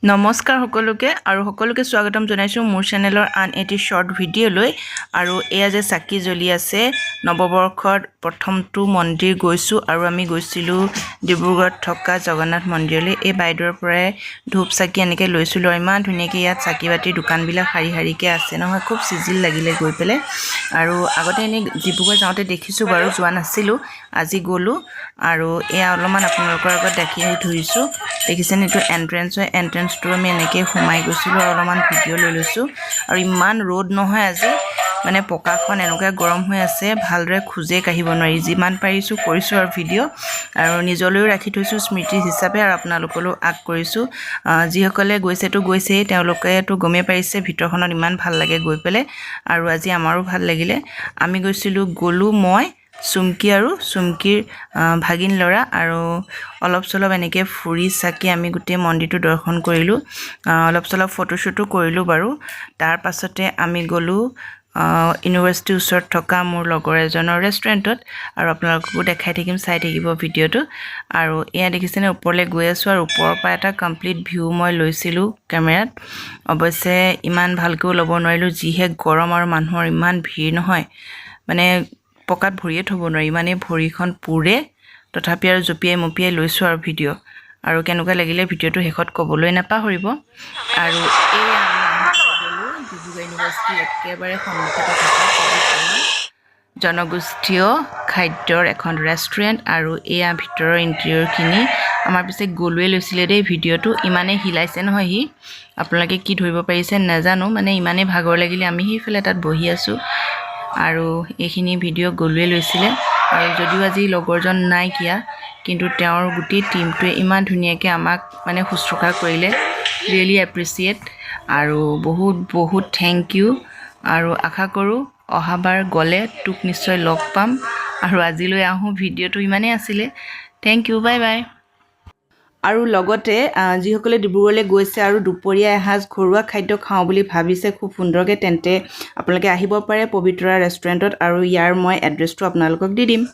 নমস্কাৰ সকলোকে স্বাগতম জনাইছো মোৰ চেনেলৰ আন এটি শৰ্ট ভিডিঅ'লৈ আৰু এয়া যে চাকি জ্বলি আছে নৱবৰ্ষৰ প্ৰথমটো মন্দিৰ গৈছো আৰু আমি গৈছিলো ডিব্ৰুগড়ত থকা জগন্নাথ মন্দিৰলৈ এই বাইদেউৰ পৰাই ধূপ চাকি এনেকৈ লৈছিলো ইমান ধুনীয়াকৈ ইয়াত চাকি বাতিৰ দোকানবিলাক শাৰী আছে নহয় খুব সিজিল লাগিলে গৈ পেলে আৰু আগতে এনে ডিব্ৰুগড় যাওঁতে দেখিছো বাৰু যোৱা নাছিলো আজি গলো আৰু এয়া অলপমান আপোনালোকৰ আগত দেখি ধৰিছো দেখিছেনে এইটো এন্ট্ৰেন্স হয় এন্ট্ৰেন্সটো আমি এনেকৈ সোমাই গৈছিলো আৰু অলপমান ভিডিঅ' লৈ লৈছো আৰু ইমান ৰ'দ নহয় আজি মানে পকাখন এনেকুৱা গৰম হৈ আছে ভালদৰে খুজে কাঢ়িব নোৱাৰি যিমান পাৰিছো কৰিছো আৰু ভিডিঅ' আৰু নিজলৈও ৰাখি থৈছো স্মৃতি হিচাপে আৰু আপোনালোকলৈও আগ কৰিছো যিসকলে গৈছেই তেওঁলোকেতো গমে পাৰিছে ভিতৰখনত ইমান ভাল লাগে গৈ পেলে আৰু আজি আমাৰো ভাল লাগিলে আমি গ'লো মই চুমকি আৰু চুমকিৰ ভাগিন লৰা আৰু অলপ চলপ এনেকৈ ফুৰি চাকি আমি গোটেই মন্দিৰটো দৰ্শন কৰিলো অলপ চলপ ফটোশ্বুটো কৰিলো বাৰু তাৰ পাছতে আমি গ'লো ইউনিভাৰ্চিটিৰ ওচৰত থকা মোৰ লগৰ এজনৰ ৰেষ্টুৰেণ্টত আৰু আপোনালোককো দেখাই থাকিম চাই থাকিব ভিডিঅ'টো আৰু এয়া দেখিছেনে ওপৰলৈ গৈ আছো আৰু ওপৰৰ পৰা এটা কমপ্লিট ভিউ মই লৈছিলো কেমেৰাত অৱশ্যে ইমান ভালকৈ ল'ব নোৱাৰিলো যিহে গৰম আৰু মানুহৰ ইমান ভিৰ নহয় মানে পকাত ভৰিয়ে থব নোৱাৰি মানে ভৰিখন পুৰে তথাপি আৰু জপিয়াই মপিয়াই লৈছো আৰু ভিডিঅ' আৰু কেনেকুৱা লাগিলে ভিডিঅ'টো শেষত ক'বলৈ নাপাহৰিব আৰু এই আমি গ'লো ডিব্ৰুগড় ইউনিভাৰ্চিটিৰ একেবাৰে সন্মুখতে থকা জনগোষ্ঠীয় খাদ্যৰ এখন ৰেষ্টুৰেণ্ট আৰু এয়া ভিতৰৰ ইণ্টেৰিয়ৰখিনি আমাৰ পিছে গ'লোৱে লৈছিলে দেই ভিডিঅ'টো ইমানেই হিলাইছে নহয় সি আপোনালোকে কি ধৰিব পাৰিছে নাজানো মানে ইমানেই ভাগৰ লাগিলে আমি সেইফালে তাত বহি আছো আৰু এইখিনি ভিডিঅ' গ'লোৱে লৈছিলে আৰু যদিও আজি লগৰজন নাইকিয়া কিন্তু তেওঁৰ গোটেই টিমটোৱে ইমান ধুনীয়াকৈ আমাক মানে শুশ্ৰূষা কৰিলে ৰিয়েলি এপ্ৰিচিয়েট আৰু বহুত থেংক ইউ আৰু আশা কৰোঁ অহাবাৰ গ'লে তোক নিশ্চয় লগ পাম আৰু আজিলৈ আহোঁ ভিডিঅ'টো ইমানেই আছিলে থেংক ইউ বাই বাই আৰু লগতে যিসকলে ডিব্ৰুগড়লৈ গৈছে আৰু দুপৰীয়া এসাঁজ ঘৰুৱা খাদ্য খাওঁ বুলি ভাবিছে খুব সুন্দৰকৈ তেন্তে আপোনালোকে আহিব পাৰে পবিতৰা ৰেষ্টুৰেণ্টত আৰু ইয়াৰ মই এড্ৰেছটো আপোনালোকক দি দিম